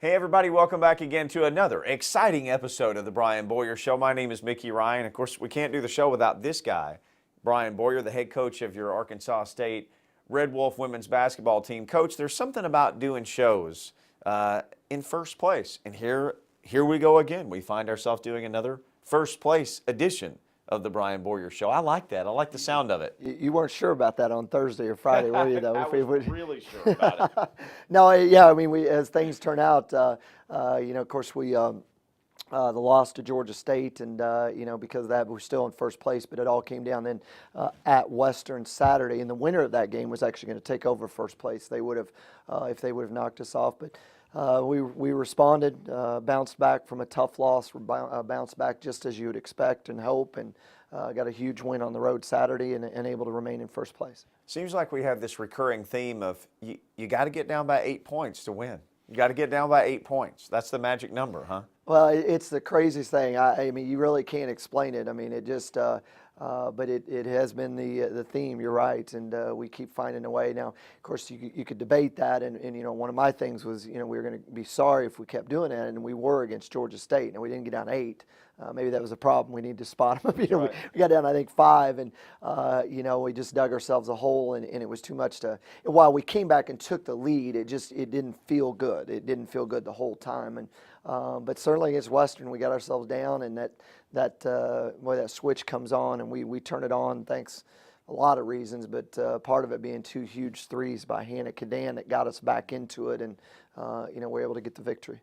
Hey everybody, welcome back again to another exciting episode of the Brian Boyer Show. My name is Mickey Ryan. Of course, we can't do the show without this guy, Brian Boyer, the head coach of your Arkansas State Red Wolf women's basketball team. Coach, there's something about doing shows in first place, and here we go again. We find ourselves doing another first place edition of the Brian Boyer Show. I like that. I like the sound of it. You weren't sure about that on Thursday or Friday, were you, though? I was really sure about it. No, yeah, I mean, as things turn out, of course, we the loss to Georgia State, and, because of that, we're still in first place, but it all came down then at Western Saturday, and the winner of that game was actually going to take over first place. They would have, if they would have knocked us off, but we responded, bounced back from a tough loss, bounced back just as you would expect and hope, and got a huge win on the road Saturday and able to remain in first place. Seems like we have this recurring theme of you got to get down by 8 points to win. You got to get down by 8 points. That's the magic number, huh? Well, it's the craziest thing. I mean, you really can't explain it. I mean, it just, but it has been the theme. You're right, and we keep finding a way. Now, of course, you could debate that, and one of my things was, we were going to be sorry if we kept doing that, and we were against Georgia State, and we didn't get down 8. Maybe that was a problem. We need to spot them. Right. We got down, I think, 5, and we just dug ourselves a hole, and it was too much to. While we came back and took the lead, it didn't feel good. It didn't feel good the whole time, and but certainly against Western, we got ourselves down, and that switch comes on, and we turn it on. Thanks a lot of reasons, but part of it being 2 huge threes by Hannah Cadan that got us back into it, and we're able to get the victory.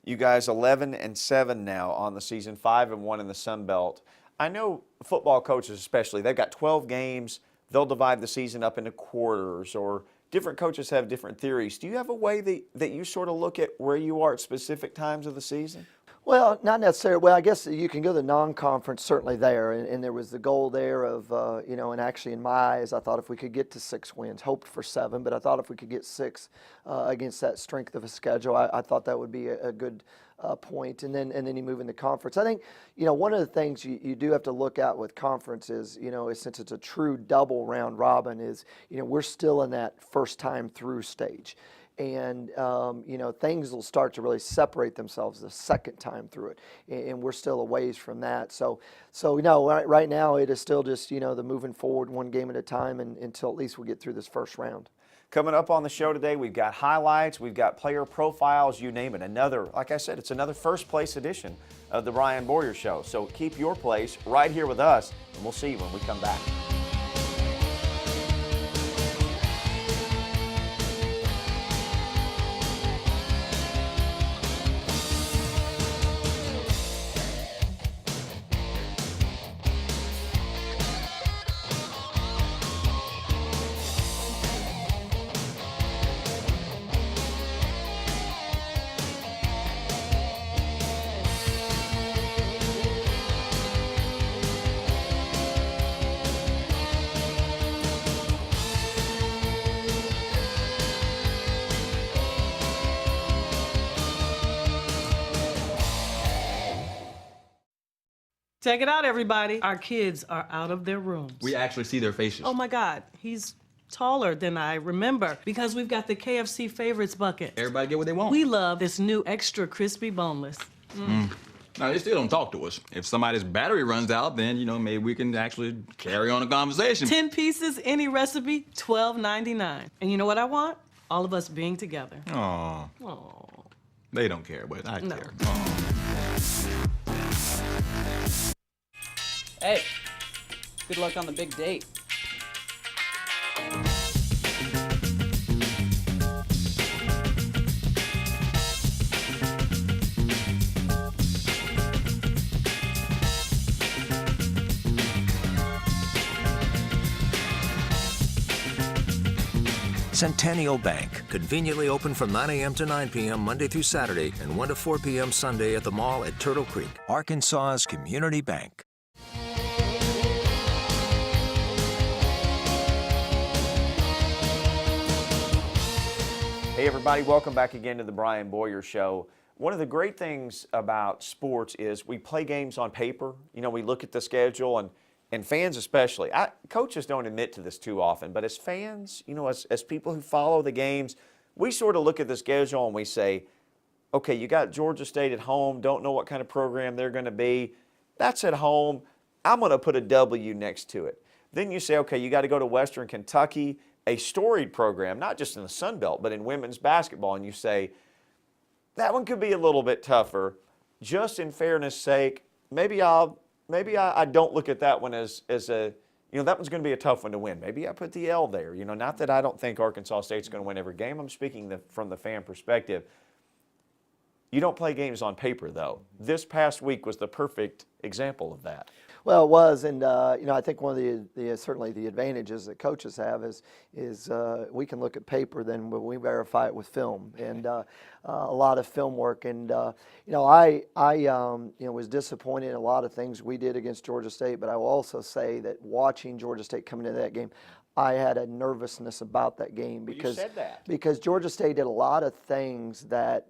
You guys 11-7 now on the season, 5-1 in the Sun Belt. I know football coaches especially, they've got 12 games. They'll divide the season up into quarters, or different coaches have different theories. Do you have a way that you sort of look at where you are at specific times of the season? Well, not necessarily. Well, I guess you can go to the non-conference, certainly there, and there was the goal there of, and actually in my eyes, I thought if we could get to 6 wins, hoped for 7, but I thought if we could get 6 against that strength of a schedule, I thought that would be a good point. And then you move into conference. I think, one of the things you do have to look at with conference is, since it's a true double round robin, is, we're still in that first time through stage. And, things will start to really separate themselves the second time through it. And we're still a ways from that. So right now it is still just, the moving forward one game at a time until at least we get through this first round. Coming up on the show today, we've got highlights, we've got player profiles, you name it. Like I said, it's another first place edition of the Brian Boyer Show. So keep your place right here with us, and we'll see you when we come back. Check it out, everybody. Our kids are out of their rooms. We actually see their faces. Oh my God, he's taller than I remember because we've got the KFC favorites bucket. Everybody get what they want. We love this new extra crispy boneless. Now, they still don't talk to us. If somebody's battery runs out, then, maybe we can actually carry on a conversation. 10 pieces, any recipe, $12.99. And you know what I want? All of us being together. Aw. Oh. They don't care, but I No. care. Aw. Hey, good luck on the big date. Centennial Bank, conveniently open from 9 a.m. to 9 p.m. Monday through Saturday and 1 to 4 p.m. Sunday at the mall at Turtle Creek, Arkansas's community bank. Hey everybody, welcome back again to the Brian Boyer Show. One of the great things about sports is we play games on paper. We look at the schedule, and fans especially. Coaches don't admit to this too often, but as fans, as people who follow the games, we sort of look at the schedule and we say, okay, you got Georgia State at home, don't know what kind of program they're going to be. That's at home. I'm going to put a W next to it. Then you say, okay, you got to go to Western Kentucky, a storied program, not just in the Sun Belt, but in women's basketball, and you say, that one could be a little bit tougher. Just in fairness' sake, maybe I don't look at that one as a, that one's going to be a tough one to win. Maybe I put the L there. Not that I don't think Arkansas State's going to win every game. I'm speaking from the fan perspective. You don't play games on paper, though. This past week was the perfect example of that. Well, it was, and I think one of the certainly the advantages that coaches have is we can look at paper, then we verify it with film, and a lot of film work. And I was disappointed in a lot of things we did against Georgia State, but I will also say that watching Georgia State coming into that game, I had a nervousness about that game because Georgia State did a lot of things that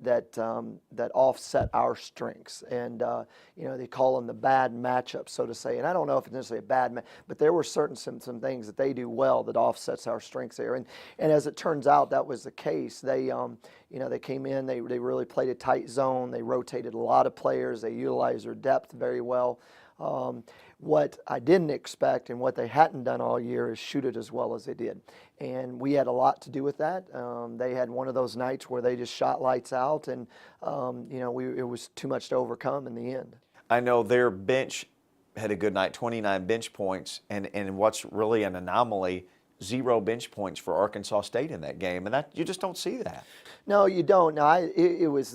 offset our strengths, and they call them the bad matchups, so to say. And I don't know if it's necessarily a bad match, but there were some things that they do well that offsets our strengths there. And as it turns out, that was the case. They they came in, they really played a tight zone. They rotated a lot of players. They utilized their depth very well. What I didn't expect and what they hadn't done all year is shoot it as well as they did. And we had a lot to do with that. They had one of those nights where they just shot lights out, and it was too much to overcome in the end. I know their bench had a good night, 29 bench points, and what's really an anomaly, 0 bench points for Arkansas State in that game, and that you just don't see that. No, you don't. No, it was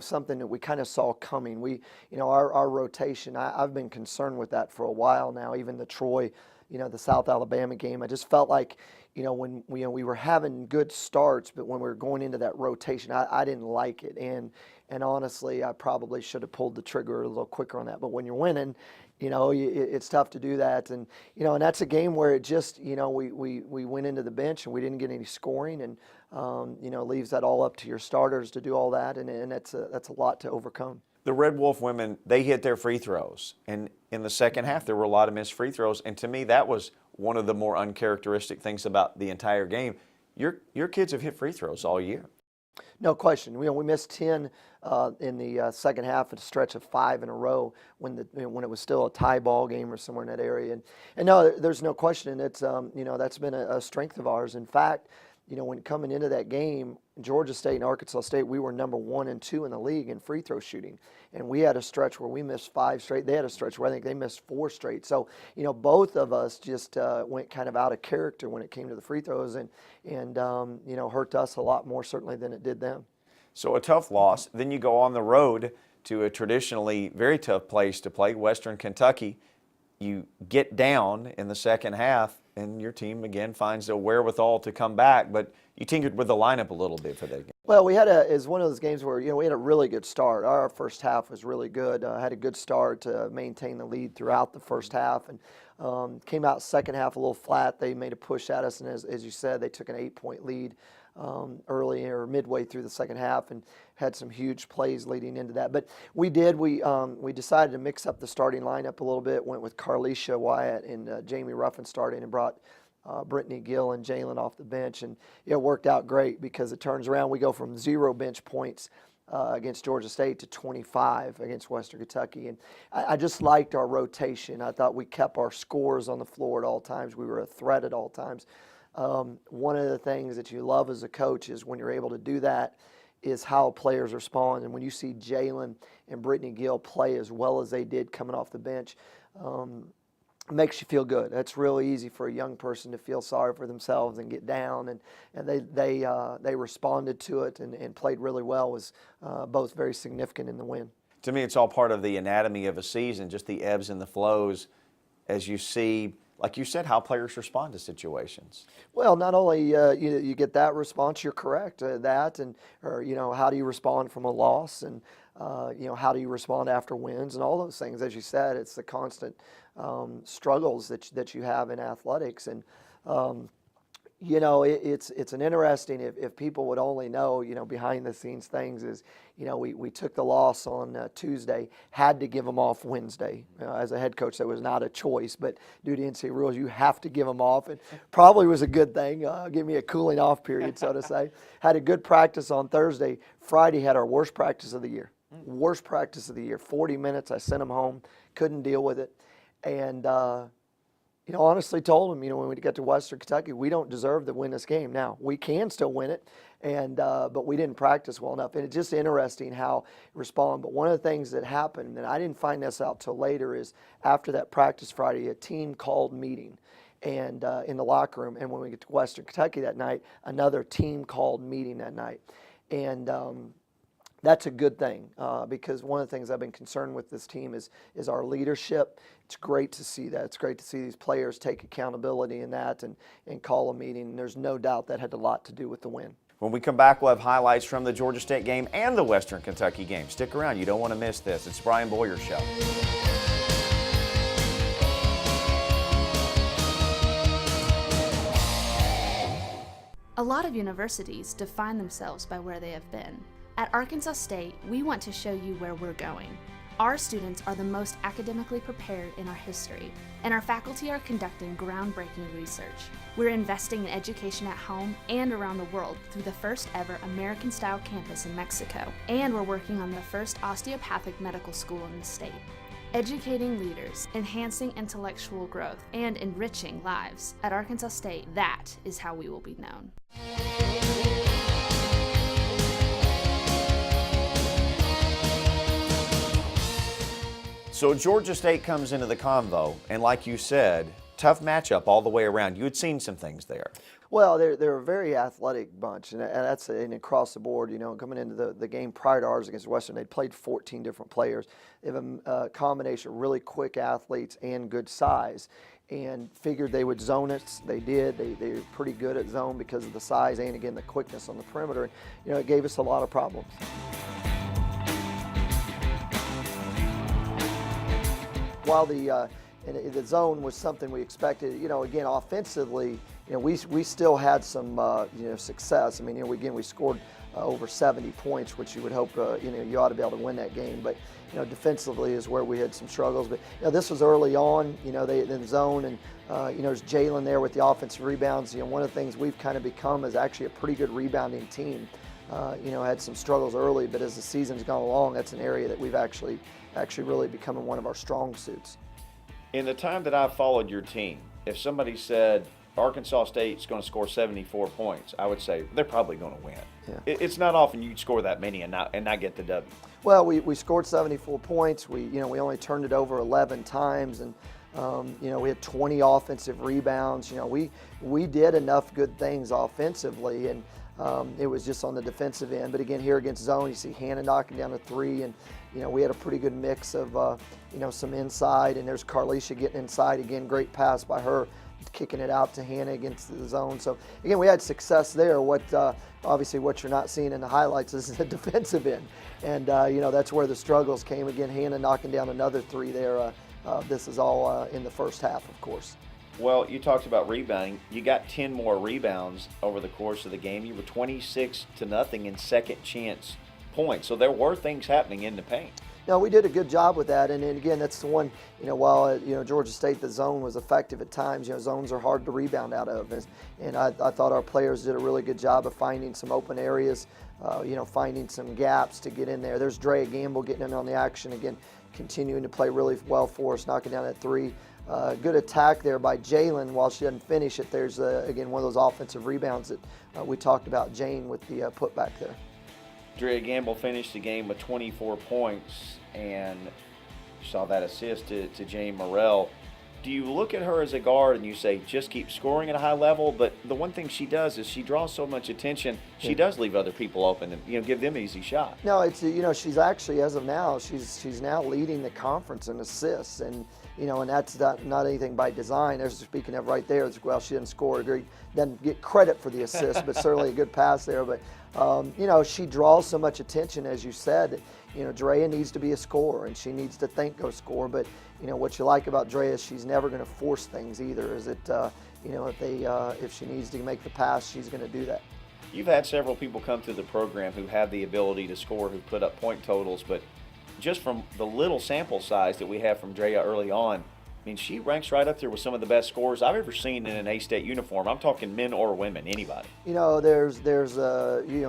something that we kind of saw coming. We, our rotation. I've been concerned with that for a while now. Even the Troy, the South Alabama game. I just felt like, when we were having good starts, but when we were going into that rotation, I didn't like it. And honestly, I probably should have pulled the trigger a little quicker on that. But when you're winning, it's tough to do that. And and that's a game where it just, we went into the bench and we didn't get any scoring, and leaves that all up to your starters to do all that, and that's a lot to overcome. The Red Wolf women, they hit their free throws, and in the second half there were a lot of missed free throws, and to me that was one of the more uncharacteristic things about the entire game. Your kids have hit free throws all year. No question. We missed 10 in the second half, at a stretch of 5 in a row when it was still a tie ball game or somewhere in that area. And no, there's no question. It's that's been a strength of ours. In fact, when coming into that game, Georgia State and Arkansas State, we were number 1 and 2 in the league in free throw shooting, and we had a stretch where we missed 5 straight. They had a stretch where I think they missed 4 straight. So both of us just went kind of out of character when it came to the free throws, and hurt us a lot more certainly than it did them. So a tough loss. Then you go on the road to a traditionally very tough place to play, Western Kentucky. You get down in the second half, and your team again finds the wherewithal to come back, but you tinkered with the lineup a little bit for that game. Well, it's one of those games where we had a really good start. Our first half was really good. Had a good start to maintain the lead throughout the first half, and came out second half a little flat. They made a push at us, and as you said, they took an 8-point lead early or midway through the second half, and had some huge plays leading into that. But we decided to mix up the starting lineup a little bit. Went with Carlisha Wyatt and Jamie Ruffin starting, and brought Brittany Gill and Jalen off the bench, and it worked out great because it turns around. We go from 0 bench points against Georgia State to 25 against Western Kentucky, and I just liked our rotation. I thought we kept our scores on the floor at all times. We were a threat at all times. One of the things that you love as a coach is when you're able to do that is how players respond. And when you see Jalen and Brittany Gill play as well as they did coming off the bench, it makes you feel good. It's really easy for a young person to feel sorry for themselves and get down, and they responded to it and played really well. Was both very significant in the win. To me, it's all part of the anatomy of a season, just the ebbs and the flows as you see, like you said, how players respond to situations. Well, not only you get that response, you're correct, that, and how do you respond from a loss, and how do you respond after wins, and all those things. As you said, it's the constant struggles that you have in athletics, and You know, it's an interesting, if people would only know, you know, behind the scenes things is, you know, we took the loss on Tuesday, had to give them off Wednesday. As a head coach, that was not a choice, but due to NCAA rules, you have to give them off. It probably was a good thing, give me a cooling off period, so to say. Had a good practice on Thursday. Friday had our worst practice of the year. Worst practice of the year. 40 minutes, I sent them home, couldn't deal with it. And, you know, honestly told them, you know, when we got to Western Kentucky, we don't deserve to win this game. Now, we can still win it, and but we didn't practice well enough. And it's just interesting how respond. But one of the things that happened, and I didn't find this out till later, is after that practice Friday, a team called meeting and in the locker room. And when we get to Western Kentucky that night, another team called meeting that night. And that's a good thing because one of the things I've been concerned with this team is our leadership. It's great to see that. It's great to see these players take accountability in that and call a meeting. And there's no doubt that had a lot to do with the win. When we come back, we'll have highlights from the Georgia State game and the Western Kentucky game. Stick around. You don't want to miss this. It's Brian Boyer Show. A lot of universities define themselves by where they have been. At Arkansas State, we want to show you where we're going. Our students are the most academically prepared in our history, and our faculty are conducting groundbreaking research. We're investing in education at home and around the world through the first ever American-style campus in Mexico, and we're working on the first osteopathic medical school in the state. Educating leaders, enhancing intellectual growth, and enriching lives. At Arkansas State, that is how we will be known. So Georgia State comes into the convo, and like you said, tough matchup all the way around. You had seen some things there. Well, they're a very athletic bunch, and that's across the board. You know, coming into the game prior to ours against Western, they'd played 14 different players. They have a combination of really quick athletes and good size, and figured they would zone us. They did. They were pretty good at zone because of the size and, again, the quickness on the perimeter. And, you know, it gave us a lot of problems. While the zone was something we expected, you know, again, offensively, you know, we still had some, you know, success. I mean, you know, we scored over 70 points, which you would hope, you know, you ought to be able to win that game. But, you know, defensively is where we had some struggles. But, you know, this was early on, you know, they in zone, and, you know, there's Jalen there with the offensive rebounds. You know, one of the things we've kind of become is actually a pretty good rebounding team. You know, had some struggles early, but as the season's gone along, that's an area that we've actually really becoming one of our strong suits. In the time that I've followed your team, if somebody said Arkansas State's going to score 74 points, I would say they're probably going to win. Yeah. It's not often you score that many and not get the W. Well, we scored 74 points. We only turned it over 11 times, and you know, we had 20 offensive rebounds. You know, we did enough good things offensively, and it was just on the defensive end. But again, here against zone, you see Hannah knocking down a three, and you know, we had a pretty good mix of you know, some inside, and there's Carlisha getting inside again. Great pass by her, kicking it out to Hannah against the zone. So again, we had success there. What obviously what you're not seeing in the highlights is the defensive end, and you know, that's where the struggles came. Again, Hannah knocking down another three there. This is all in the first half, of course. Well, you talked about rebounding. You got 10 more rebounds over the course of the game. You were 26-0 in second chance points. So there were things happening in the paint. No, we did a good job with that, and again, that's the one. You know, while you know, Georgia State, the zone was effective at times. You know, zones are hard to rebound out of, and I thought our players did a really good job of finding some open areas. You know, finding some gaps to get in there. There's Drea Gamble getting in on the action again, continuing to play really well for us, knocking down that three. Good attack there by Jalen. While she doesn't finish it, there's again one of those offensive rebounds that we talked about. Jane with the putback there. Drea Gamble finished the game with 24 points, and you saw that assist to Jane Morrell. Do you look at her as a guard and you say, just keep scoring at a high level? But the one thing she does is she draws so much attention. She does leave other people open and, you know, give them easy shots. No, it's, you know, she's actually, as of now, she's now leading the conference in assists, and you know, and that's not anything by design. There's, speaking of right there, well, she didn't score, doesn't get credit for the assist, but certainly a good pass there. But you know, she draws so much attention, as you said. You know, Drea needs to be a scorer, and she needs to think go score. But you know, what you like about Drea is she's never going to force things either. Is it if she needs to make the pass, she's going to do that. You've had several people come through the program who have the ability to score, who put up point totals, but just from the little sample size that we have from Drea early on, I mean, she ranks right up there with some of the best scorers I've ever seen in an A-State uniform. I'm talking men or women, anybody. There's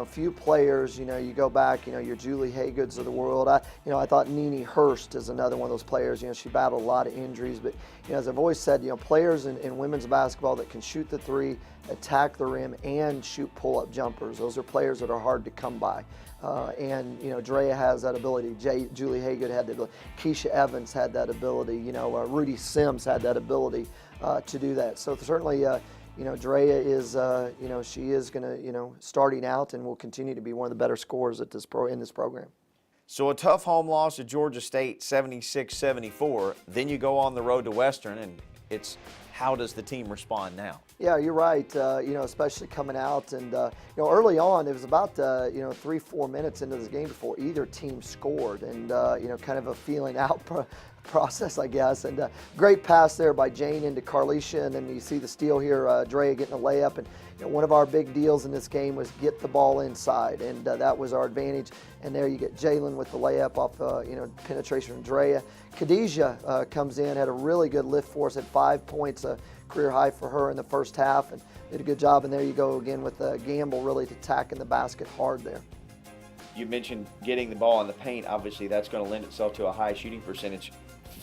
few players. You go back. Your Julie Haygoods of the world. I thought Nene Hurst is another one of those players. She battled a lot of injuries, but as I've always said, players in women's basketball that can shoot the three, attack the rim, and shoot pull-up jumpers. Those are players that are hard to come by. Drea has that ability. Julie Haygood had that ability. Keisha Evans had that ability. Rudy Sims had that ability to do that. So certainly, Drea is, she is going to, starting out and will continue to be one of the better scorers at in this program. So a tough home loss to Georgia State, 76-74. Then you go on the road to Western, and it's how does the team respond now? Yeah, you're right. Especially coming out and early on, it was about 3-4 minutes into this game before either team scored, and kind of a feeling out process, I guess. And great pass there by Jane into Carlicia, and then you see the steal here, Drea getting a layup. And one of our big deals in this game was get the ball inside, and that was our advantage. And there you get Jalen with the layup off, penetration from Drea. Khadijah comes in, had a really good lift for us, had 5 points, a career high for her in the first half, and did a good job. And there you go again with Gamble really attacking the basket hard there. You mentioned getting the ball in the paint. Obviously, that's going to lend itself to a high shooting percentage.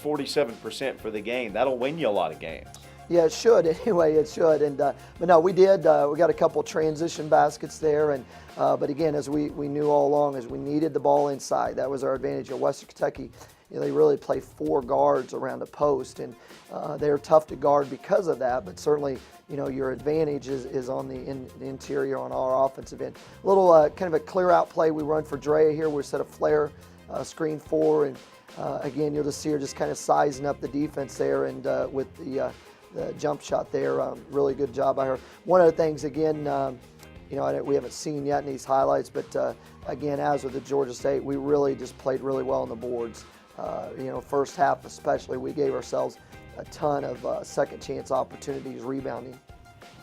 47% for the game. That'll win you a lot of games. Yeah, it should. Anyway, it should. And but no, we did. We got a couple transition baskets there, and but again, as we knew all along, as we needed the ball inside, that was our advantage. At Western Kentucky, they really play 4 guards around the post, and they're tough to guard because of that. But certainly, your advantage is on the interior on our offensive end. A little kind of a clear out play we run for Drea here. We set a flare screen 4, and again, you'll just see her just kind of sizing up the defense there, and with the jump shot there, really good job by her. One of the things, again, we haven't seen yet in these highlights, but again, as with the Georgia State, we really just played really well on the boards. First half especially, we gave ourselves a ton of second chance opportunities rebounding.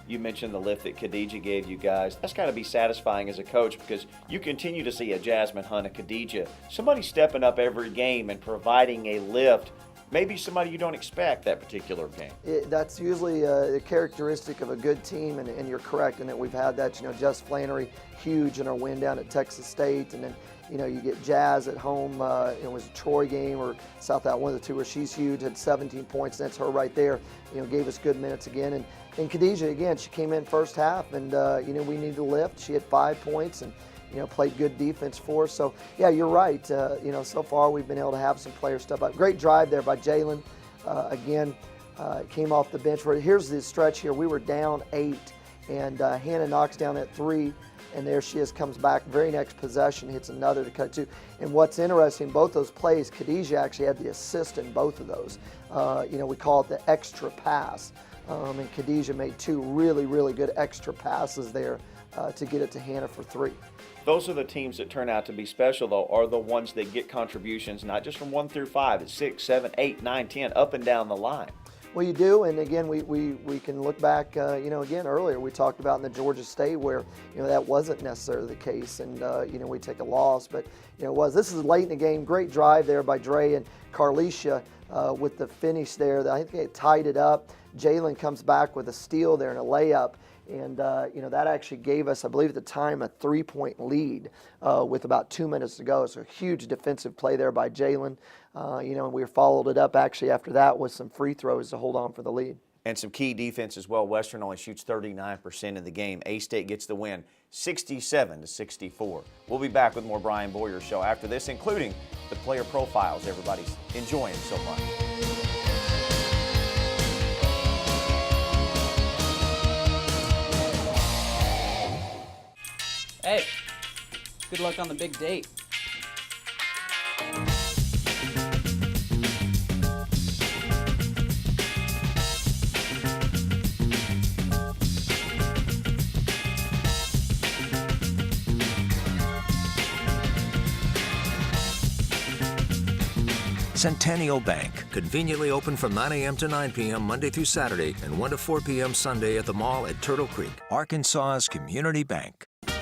You mentioned the lift that Khadijah gave you guys. That's got to be satisfying as a coach, because you continue to see a Jasmine Hunt, a Khadijah, somebody stepping up every game and providing a lift. Maybe somebody you don't expect that particular game. That's usually a characteristic of a good team, and you're correct in that we've had that. Jess Flannery, huge in our win down at Texas State, and then you get Jazz at home. It was a Troy game or South Out, one of the two, where she's huge, had 17 points. And that's her right there. Gave us good minutes again. And Khadijah, again, she came in first half, and we needed to lift. She had 5 points and played good defense for us. So yeah, you're right. So far we've been able to have some players step up. Great drive there by Jalen. Again, came off the bench. Here's the stretch here. We were down 8, and Hannah knocks down at 3. And there she is, comes back, very next possession, hits another to cut 2. And what's interesting, both those plays, Khadijah actually had the assist in both of those. We call it the extra pass. And Khadijah made 2 really, really good extra passes there to get it to Hannah for 3. Those are the teams that turn out to be special, though, are the ones that get contributions, not just from 1 through 5, it's 6, 7, 8, 9, 10, up and down the line. Well, you do, and again, we can look back, again, earlier we talked about in the Georgia State where, that wasn't necessarily the case, and, we take a loss, but, it was. This is late in the game, great drive there by Dre and Carlicia with the finish there. I think they tied it up. Jalen comes back with a steal there and a layup, and, that actually gave us, I believe at the time, a 3-point lead with about 2 minutes to go. So a huge defensive play there by Jalen. And we followed it up actually after that with some free throws to hold on for the lead. And some key defense as well. Western only shoots 39% in the game. A-State gets the win, 67-64. We'll be back with more Brian Boyer Show after this, including the player profiles everybody's enjoying so much. Hey, good luck on the big date. Centennial Bank, conveniently open from 9 a.m. to 9 p.m. Monday through Saturday and 1 to 4 p.m. Sunday at the mall at Turtle Creek, Arkansas's community bank. The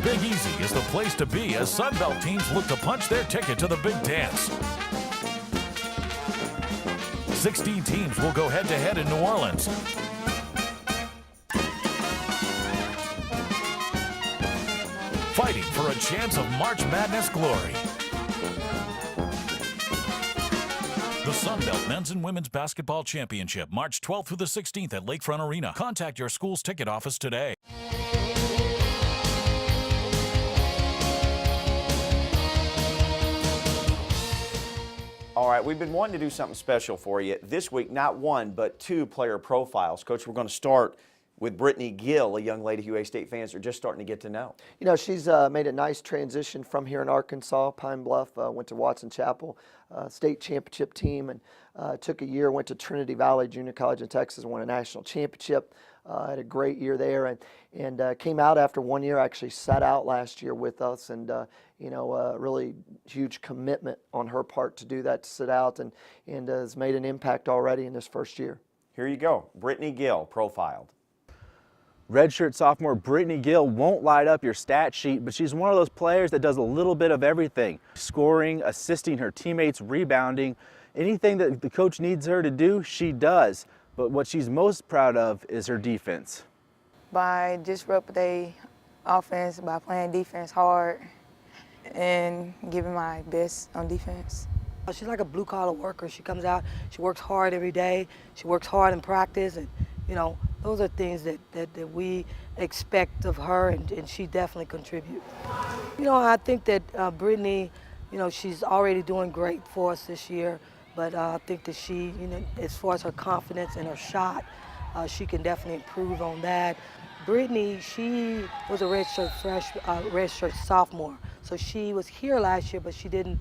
Big Easy is the place to be as Sunbelt teams look to punch their ticket to the big dance. 16 teams will go head-to-head in New Orleans. Fighting for a chance of March Madness glory. The Sunbelt Men's and Women's Basketball Championship, March 12th through the 16th at Lakefront Arena. Contact your school's ticket office today. All right, we've been wanting to do something special for you. This week, not one, but two player profiles. Coach, we're going to start with Brittany Gill, a young lady who A State fans are just starting to get to know. You know, she's made a nice transition from here in Arkansas, Pine Bluff, went to Watson Chapel, state championship team, and took a year, went to Trinity Valley Junior College in Texas, won a national championship, had a great year there, and came out after 1 year, actually sat out last year with us, and really huge commitment on her part to do that, to sit out, and has made an impact already in this first year. Here you go, Brittany Gill, profiled. Redshirt sophomore Brittany Gill won't light up your stat sheet, but she's one of those players that does a little bit of everything. Scoring, assisting her teammates, rebounding. Anything that the coach needs her to do, she does. But what she's most proud of is her defense. By disrupting their offense, by playing defense hard, and giving my best on defense. She's like a blue-collar worker. She comes out, she works hard every day, she works hard in practice, and those are things that we expect of her, and she definitely contributes. I think that Brittany, she's already doing great for us this year, but I think that she, as far as her confidence and her shot, she can definitely improve on that. Brittany, she was a redshirt sophomore, so she was here last year, but she didn't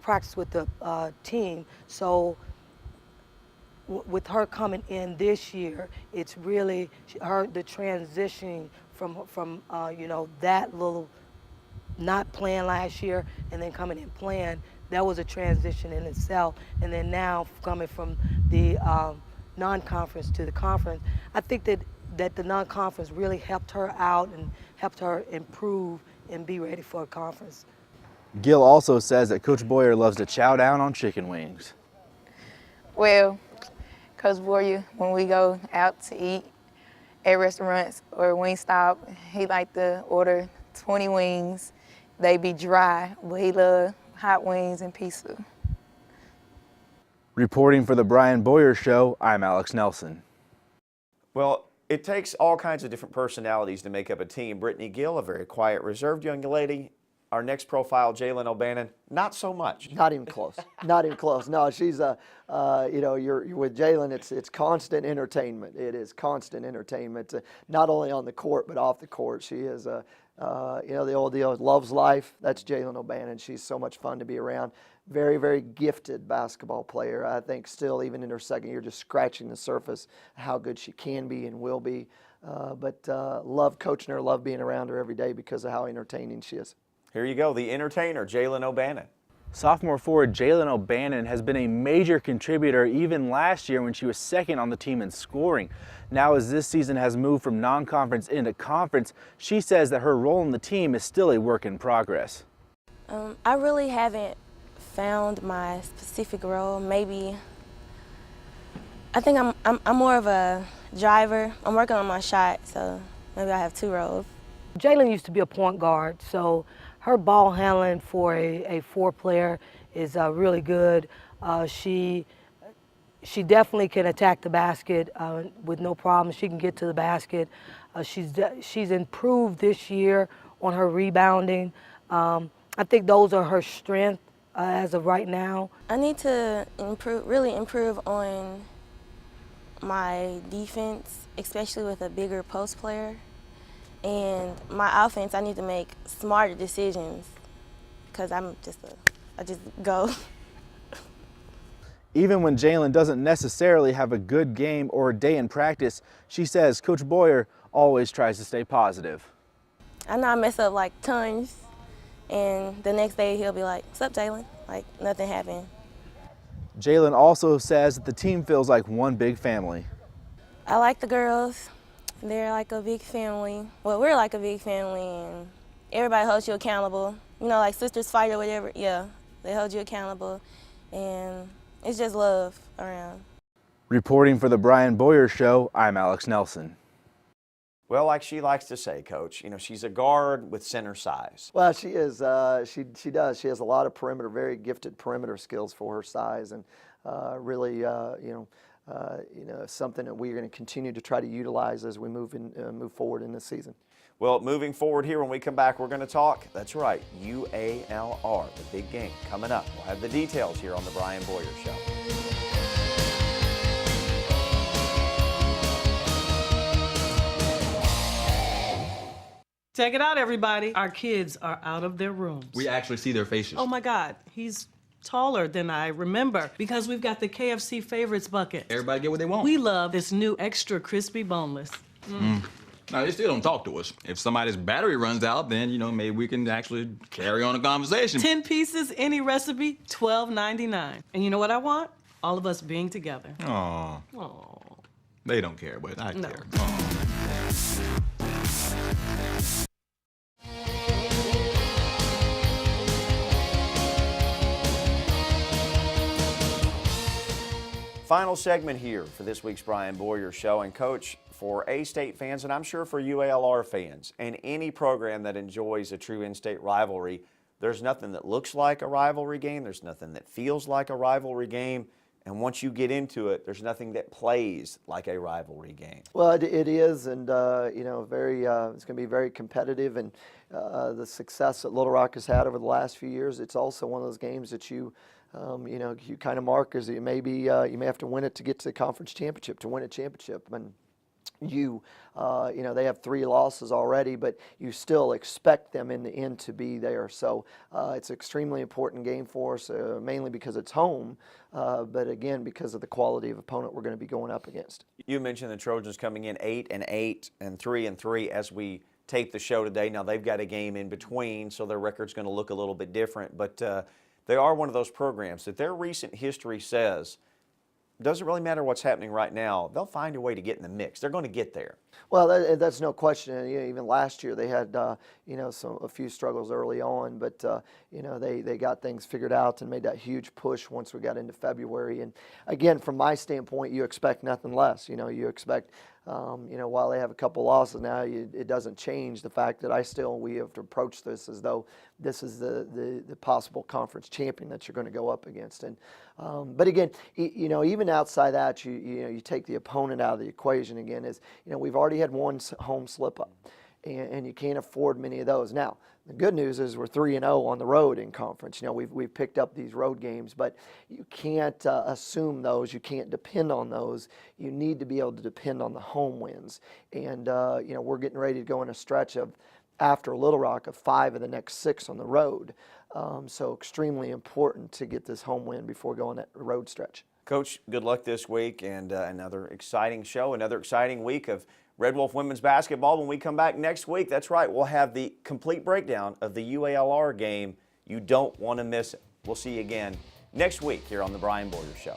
practice with the team. So with her coming in this year, it's really the transitioning from that little not playing last year and then coming in playing. That was a transition in itself, and then now coming from the non-conference to the conference, I think that the non-conference really helped her out and helped her improve and be ready for a conference. Gill also says that Coach Boyer loves to chow down on chicken wings. Well, Coach Boyer, when we go out to eat at restaurants or Wingstop, he like to order 20 wings. They be dry, but he love hot wings and pizza. Reporting for the Brian Boyer Show, I'm Alex Nelson. Well, it takes all kinds of different personalities to make up a team. Brittany Gill, a very quiet, reserved young lady. Our next profile, Jalen O'Bannon, not so much. Not even close. Not even close. No, she's you're with Jalen. It's constant entertainment. It is constant entertainment, not only on the court but off the court. She is the old deal, loves life. That's Jalen O'Bannon. She's so much fun to be around. Very, very gifted basketball player. I think still, even in her second year, just scratching the surface how good she can be and will be. But love coaching her, love being around her every day because of how entertaining she is. Here you go, the entertainer, Jalen O'Bannon. Sophomore forward Jalen O'Bannon has been a major contributor even last year when she was second on the team in scoring. Now as this season has moved from non-conference into conference, she says that her role in the team is still a work in progress. I really haven't found my specific role. Maybe, I think I'm more of a driver. I'm working on my shot, so maybe I have two roles. Jalen used to be a point guard, so her ball handling for a four player is really good. She definitely can attack the basket with no problem. She can get to the basket. She's improved this year on her rebounding. I think those are her strengths as of right now. I need to really improve on my defense, especially with a bigger post player. And my offense, I need to make smarter decisions because I just go. Even when Jalen doesn't necessarily have a good game or a day in practice, she says Coach Boyer always tries to stay positive. I know I mess up like tons, And the next day he'll be like, "What's up, Jalen?" Like nothing happened. Jalen also says that the team feels like one big family. I like the girls. They're like a big family. Well, we're like a big family, and everybody holds you accountable. You know, like sisters fight or whatever. Yeah, they hold you accountable, and it's just love around. Reporting for the Brian Boyer Show, I'm Alex Nelson. Well, like she likes to say, Coach, you know, she's a guard with center size. Well, she is. She does. She has a lot of perimeter, very gifted perimeter skills for her size, and really, something that we're going to continue to try to utilize as we move forward in this season. Well, moving forward here, when we come back, we're going to talk. That's right, UALR, the big game coming up. We'll have the details here on the Brian Boyer Show. Check it out, everybody. Our kids are out of their rooms. We actually see their faces. Oh my God, he's taller than I remember because we've got the KFC favorites bucket. Everybody get what they want. We love this new extra crispy boneless. Now, they still don't talk to us. If somebody's battery runs out, then, maybe we can actually carry on a conversation. 10 pieces, any recipe, $12.99. And you know what I want? All of us being together. Aw. Oh. They don't care, but I No. care. Aw. Final segment here for this week's Brian Boyer Show. And Coach, for A-State fans, and I'm sure for UALR fans, and any program that enjoys a true in-state rivalry, there's nothing that looks like a rivalry game. There's nothing that feels like a rivalry game. And once you get into it, there's nothing that plays like a rivalry game. Well, it is, and very. It's going to be very competitive, and the success that Little Rock has had over the last few years. It's also one of those games that you kind of mark as you may have to win it to get to the conference championship, to win a championship, and they have 3 losses already, but you still expect them in the end to be there. So it's an extremely important game for us, mainly because it's home, but again, because of the quality of opponent we're going to be going up against. You mentioned the Trojans coming in 8-8 and 3-3 as we tape the show today. Now they've got a game in between, so their record's going to look a little bit different, but they are one of those programs that their recent history says doesn't really matter what's happening right now. They'll find a way to get in the mix. They're going to get there. Well, that's no question. And, even last year they had a few struggles early on, but they got things figured out and made that huge push once we got into February. And again, from my standpoint, you expect nothing less. You expect. While they have a couple losses now, it doesn't change the fact that we have to approach this as though this is the possible conference champion that you're going to go up against. And but again, even outside that, you take the opponent out of the equation. Again, we've already had one home slip up, and you can't afford many of those. Now, the good news is we're 3-0 on the road in conference. We've picked up these road games, but you can't assume those. You can't depend on those. You need to be able to depend on the home wins. And we're getting ready to go in a stretch of, after Little Rock, of 5 of the next 6 on the road. So extremely important to get this home win before going that road stretch. Coach, good luck this week, and another exciting show, another exciting week of Red Wolf women's basketball. When we come back next week, that's right, we'll have the complete breakdown of the UALR game. You don't want to miss it. We'll see you again next week here on the Brian Boyer Show.